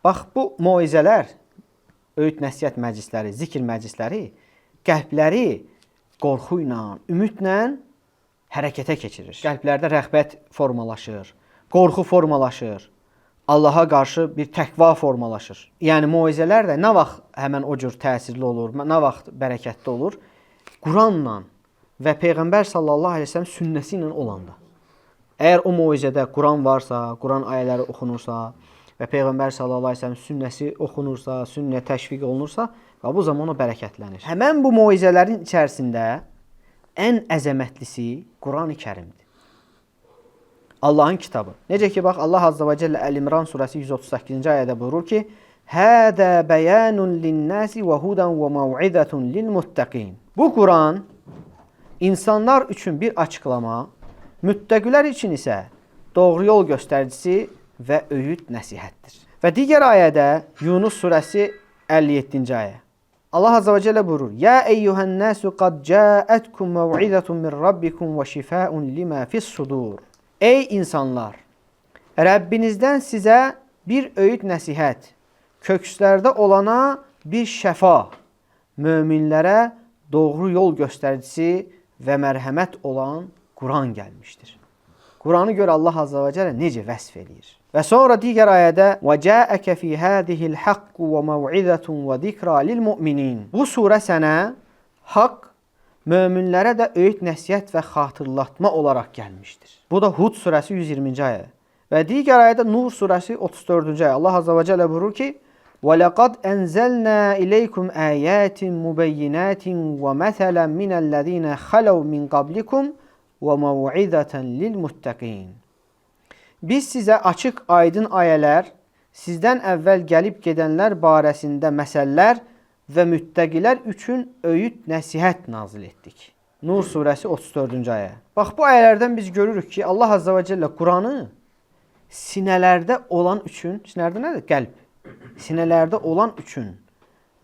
Bax, bu moizələr, öyüd nəsihət məclisləri, zikr məclisləri qəlbləri qorxu ilə, ümidlə hərəkətə keçirir. Qəlblərdə rəğbət formalaşır, qorxu formalaşır, Allaha qarşı bir təqva formalaşır. Yəni moizələr də nə vaxt həmən o cür təsirli olur, nə vaxt bərəkətli olur? Quranla və Peyğəmbər sallallahu əleyhi və səlləm sünnəsi ilə olanda. Əgər o moizədə Quran varsa, Quran ayələri oxunursa və Peyğəmbər sallallahu əleyhi və səlləm sünnəsi oxunursa, sünnəyə təşviq olunursa, bu zaman o bərəkətlənir. Həmən bu moizələrin içərisində ən əzəmətlisi Quran-ı Kərimdir. Allahın kitabı. Necə ki, bax, Allah Azza və Cəllə Əl-İmran surəsi 138-ci ayədə buyurur ki, Hədə bəyanun linnəsi və hudən və məv'idətun lilmuttəqin. Bu Quran insanlar üçün bir açıqlama, müttəqilər üçün isə doğru yol göstəricisi və öyüd nəsihətdir. Və digər ayədə Yunus surəsi 57-ci ayə. Allah Azza və Cəllə buyurur, Yə eyyuhən nəsu qad cəətkum məv'idətun min rabbikum və şifəun limə fis-sudur. Ey insanlar, Rəbbinizdən sizə bir öyüd nəsihət, kökslərdə olana bir şəfa, möminlərə doğru yol göstəricisi və mərhəmət olan Quran gəlmişdir. Quranı gör Allah Azza və Cəllə necə vəsf edir. Və sonra digər ayədə وَجَاءَكَ فِي هَذِهِ الْحَقُّ وَمَوْعِذَةٌ وَذِكْرَى لِلْمُؤْمِنِينَ. Bu surə sənə haqq, möminlərə də öyüd nəsihət və xatırlatma olaraq gəlmişdir. Bu da Hud surəsi 120-ci ayə. Və digər ayədə Nur surəsi 34-cü ayə. Allah Azza və Cəllə buyurur ki, وَلَقَدْ أَنْزَلْنَا إِلَيْكُمْ آيَاتٍ مُبَيِّنَاتٍ وَمَثَلًا مِنَ الَّذِينَ خَلَوْا مِنْ قَبْلِكُمْ وَمَوْعِذَةً لِلْمُتَّقِينَ. Biz sizə açıq, aydın ayələr, sizdən əvvəl gəlib gedənlər barəsində məsəllər və müttəqilər üçün öyüd nəsihət nazil etdik. Nur surəsi 34-cü ayə. Bax, bu ayələrdən biz görürük ki, Allah Azza və Cəllə Quranı sinələrdə olan üçün, sinələrdə nədir? Qəlb. Sinələrdə olan üçün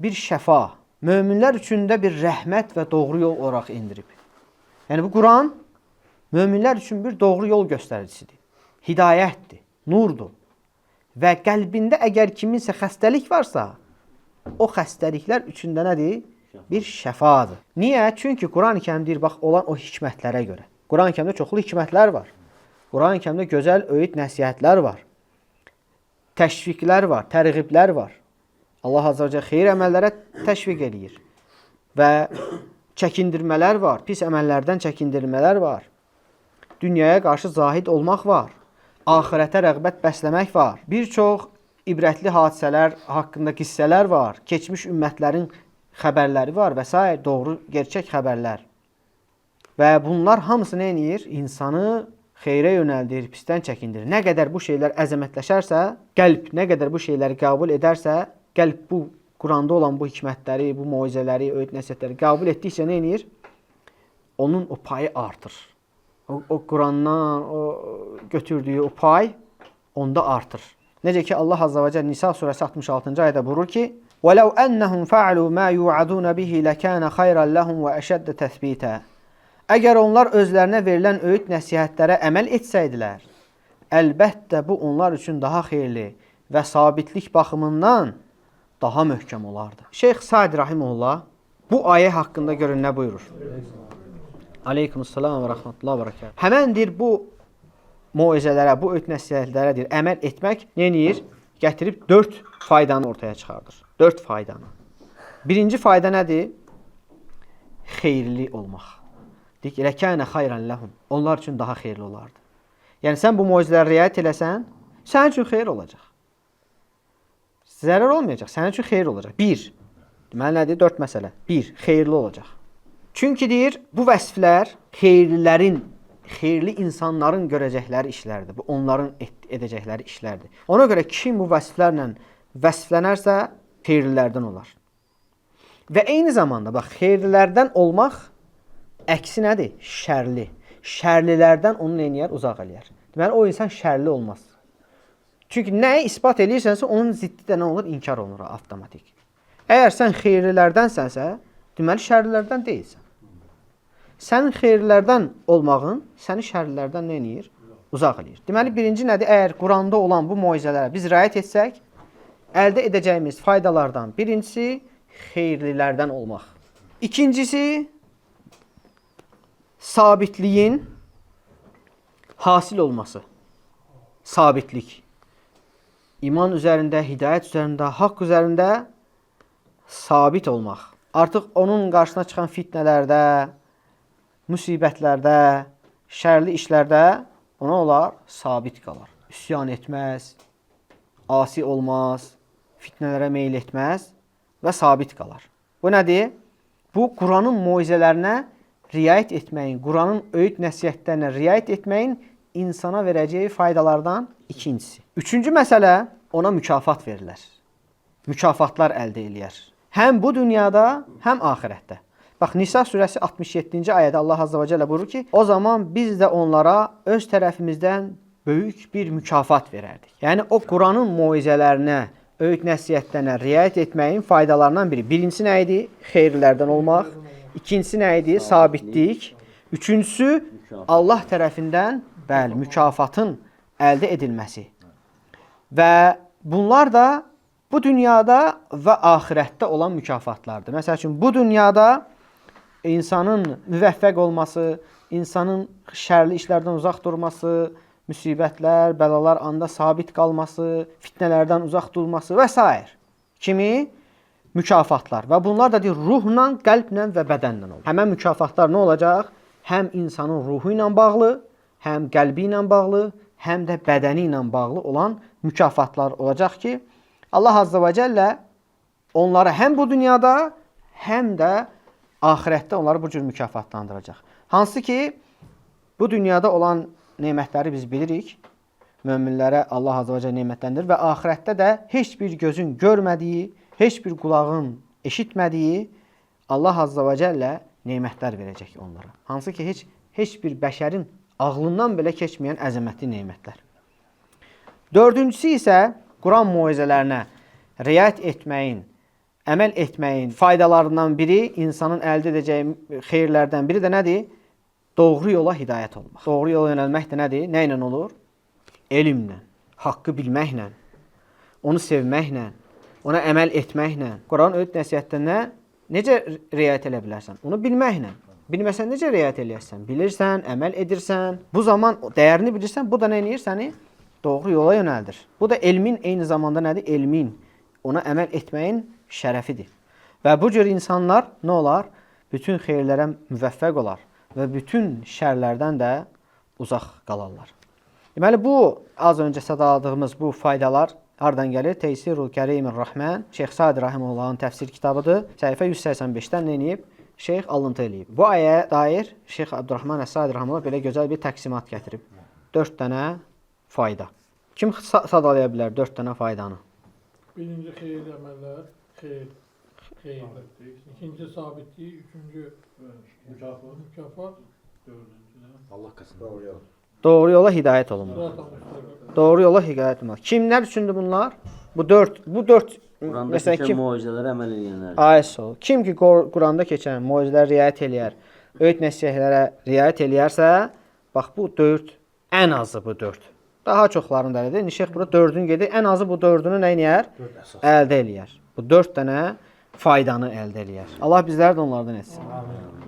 bir şəfa, möminlər üçün də bir rəhmət və doğru yol olaraq indirib. Yəni, bu Quran möminlər üçün bir doğru yol göstəricisidir. Hidayətdir, nurdur. Və qəlbində əgər kiminsə xəstəlik varsa, o xəstəliklər üçündə nədir? Bir şəfadır. Niyə? Çünki Quran-ı Kərim deyir, bax, olan o hikmətlərə görə. Quran-ı Kərimdə çoxlu hikmətlər var. Quran-ı Kərimdə gözəl öyüd nəsihətlər var. Təşviqlər var, tərğiblər var. Allah Azza və Cəllə xeyir əməllərə təşviq edir. Və çəkindirmələr var, pis əməllərdən çəkindirmələr var. Dünyaya qarşı zahid olmaq var. Axirətə rəğbət bəsləmək var. Bir çox ibrətli hadisələr haqqında qissələr var. Keçmiş ümmətlərin xəbərləri var və s. Doğru, gerçək xəbərlər. Və bunlar hamısı nə edir? İnsanı xeyrə yönəldir, pisdən çəkindirir. Nə qədər bu şeylər əzəmətləşərsə, qəlb nə qədər bu şeyləri qəbul edərsə, qəlb bu Quranda olan bu hikmətləri, bu moizələri, öyüd nəsihətləri qəbul etdikcə nə edir? Onun o payı artır. O Qurandan götürdüyü o pay onda artır. Necə ki Allah Azza və Cəllə Nisa surəsi 66-cı ayədə buyurur ki: "وَلَوْ أَنَّهُمْ فَعَلُوا مَا يُوعَدُونَ بِهِ لَكَانَ خَيْرًا لَهُمْ وَأَشَدَّ تَثْبِيتًا." Əgər onlar özlərinə verilən öyüd nəsihətlərə əməl etsəydilər, əlbəttə bu onlar üçün daha xeyirli və sabitlik baxımından daha möhkəm olardı. Şeyx Sa'di rahimehullah bu ayə haqqında görün nə buyurur? Aleykumussalam və rəhmətullah və bərəkət. Həməndir bu moizələrə, bu öyüd nəsihətlərə deyir, əməl etmək nə edir? Gətirib 4 faydanı ortaya çıxardır. 4 faydanı. Birinci fayda nədir? Xeyirli olmaq. Deyik, ləkənə xayran ləhum. Onlar üçün daha xeyirli olardı. Yəni, sən bu moizələrə riayət eləsən, sənin üçün xeyir olacaq. Zərər olmayacaq, sənin üçün xeyir olacaq. 1. Deməli, nədir? 4 məsələ. 1. Xeyirli olacaq. Çünki deyir, bu vəsflər xeyirlilərin, xeyirli insanların görəcəkləri işlərdir. Bu, onların edəcəkləri işlərdir. Ona görə kim bu vəsflərlə vəsflənərsə, xeyirlilərdən olar. Və eyni zamanda, bax, xeyirlilərdən olmaq əksi nədir? Şərli. Şərlilərdən onu neyər? Uzaq eləyər. Deməli, o insan şərli olmaz. Çünki nəyi ispat edirsənsə, onun ziddi də nə olur? İnkar olunur avtomatik. Əgər sən xeyirlilərdənsənsə, deməli, şərlilərdən deyilsən. Sənin xeyirlərdən olmağın səni şərlilərdən nə edir? Uzaq eləyir. Deməli, birinci nədir? Əgər Quranda olan bu moizələrə biz riayət etsək, əldə edəcəyimiz faydalardan birincisi xeyirlilərdən olmaq. İkincisi sabitliyin hasil olması. Sabitlik. İman üzərində, hidayət üzərində, haqq üzərində sabit olmaq. Artıq onun qarşısına çıxan fitnələrdə, müsibətlərdə, şərli işlərdə ona olar sabit qalar. Üsyan etməz, asi olmaz, fitnələrə meyl etməz və sabit qalar. Bu nədir? Bu, Quranın moizələrinə riayət etməyin, Quranın öyüd nəsihətlərinə riayət etməyin insana verəcəyi faydalardan ikincisi. Üçüncü məsələ, ona mükafat verilir. Mükafatlar əldə eləyər. Həm bu dünyada, həm ahirətdə. Bax, Nisa surəsi 67-ci ayədə Allah Azza və Cəllə buyurur ki, o zaman biz də onlara öz tərəfimizdən böyük bir mükafat verərdik. Yəni, o Quranın moizələrinə, öyüd nəsihətlərinə riayət etməyin faydalarından biri. Birincisi nə idi? Xeyirlərdən olmaq. İkincisi nə idi? Sabitlik. Üçüncüsü, Allah tərəfindən mükafatın əldə edilməsi. Və bunlar da bu dünyada və axirətdə olan mükafatlardır. Məsəl üçün, bu dünyada insanın müvəffəq olması, insanın şərli işlərdən uzaq durması, müsibətlər, bəlalar anda sabit qalması, fitnələrdən uzaq durması və s. kimi mükafatlar. Və bunlar da deyir, ruhla, qəlblə və bədənlə olur. Həmən mükafatlar nə olacaq? Həm insanın ruhu ilə bağlı, həm qəlbi ilə bağlı, həm də bədəni ilə bağlı olan mükafatlar olacaq ki, Allah Azza və Cəllə onları həm bu dünyada, həm də ahirətdə onları bu cür mükafatlandıracaq. Hansı ki, bu dünyada olan nemətləri biz bilirik. Möminlərə Allah Azza və Cəllə nemətləndirir və ahirətdə də heç bir gözün görmədiyi, heç bir qulağın eşitmədiyi Allah Azza və Cəllə nemətlər verəcək onlara. Hansı ki, heç bir bəşərin ağlından belə keçməyən əzəmətli nemətlər. Dördüncüsü isə Quran moizələrinə riayət etməyin, əməl etməyin faydalarından biri, insanın əldə edəcəyi xeyirlərdən biri də nədir? Doğru yola hidayət olmaq. Doğru yola yönəlmək də nədir? Nə ilə olur? Elmlə, haqqı bilməklə, onu sevməklə, ona əməl etməklə. Quran öyüd nəsihətlərinə necə riayət edə bilərsən? Onu bilməklə. Bilməsən necə riayət eləyərsən? Bilirsən, əməl edirsən. Bu zaman dəyərini bilirsən, bu da nə edir? Səni doğru yola yönəldir. Bu da elmin eyni zamanda nədir? Elmin, ona əməl etməyin şərəfidir. Və bu cür insanlar nə olar? Bütün xeyirlərə müvəffəq olar və bütün şərlərdən də uzaq qalarlar. Deməli, bu az öncə sadaladığımız bu faydalar hardan gəlir? Teysirul Kərimir Rəhmən, Şeyx Sadi Rahimullahın təfsir kitabıdır. Səhifə 185-dən nə edib? Şeyx alıntı eləyib. Bu ayəyə dair Şeyx Abdurrahman Əs-Sadi Rahimullah belə gözəl bir təqsimat gətirib. 4 dənə fayda. Kim sadalaya bilər 4 dənə faydanı? Birinci xeyirli əməllər, xeyirli. İkinci sabitlik, üçüncü mükafat, Allah qasında. Doğru yola hidayət olunmaq. Doğru yola hidayət olunmaq. Kimlər üçündür bunlar? Bu 4. Quranda keçən moizələrə əməl edənlər. Ayəsə. Kim ki Quranda keçən moizələrə riayət eləyər, öyüd nəsihətlərə riayət eləyərsə, bax bu 4, ən azı bu 4. Daha çoxlarını da elədir. Şeyx burada 4-ünü gedir. Ən azı bu 4-ünü nə eləyər? Əldə eləyər. Bu 4 dənə faydanı əldə eləyər. Allah bizləri də onlardan etsin. Amin.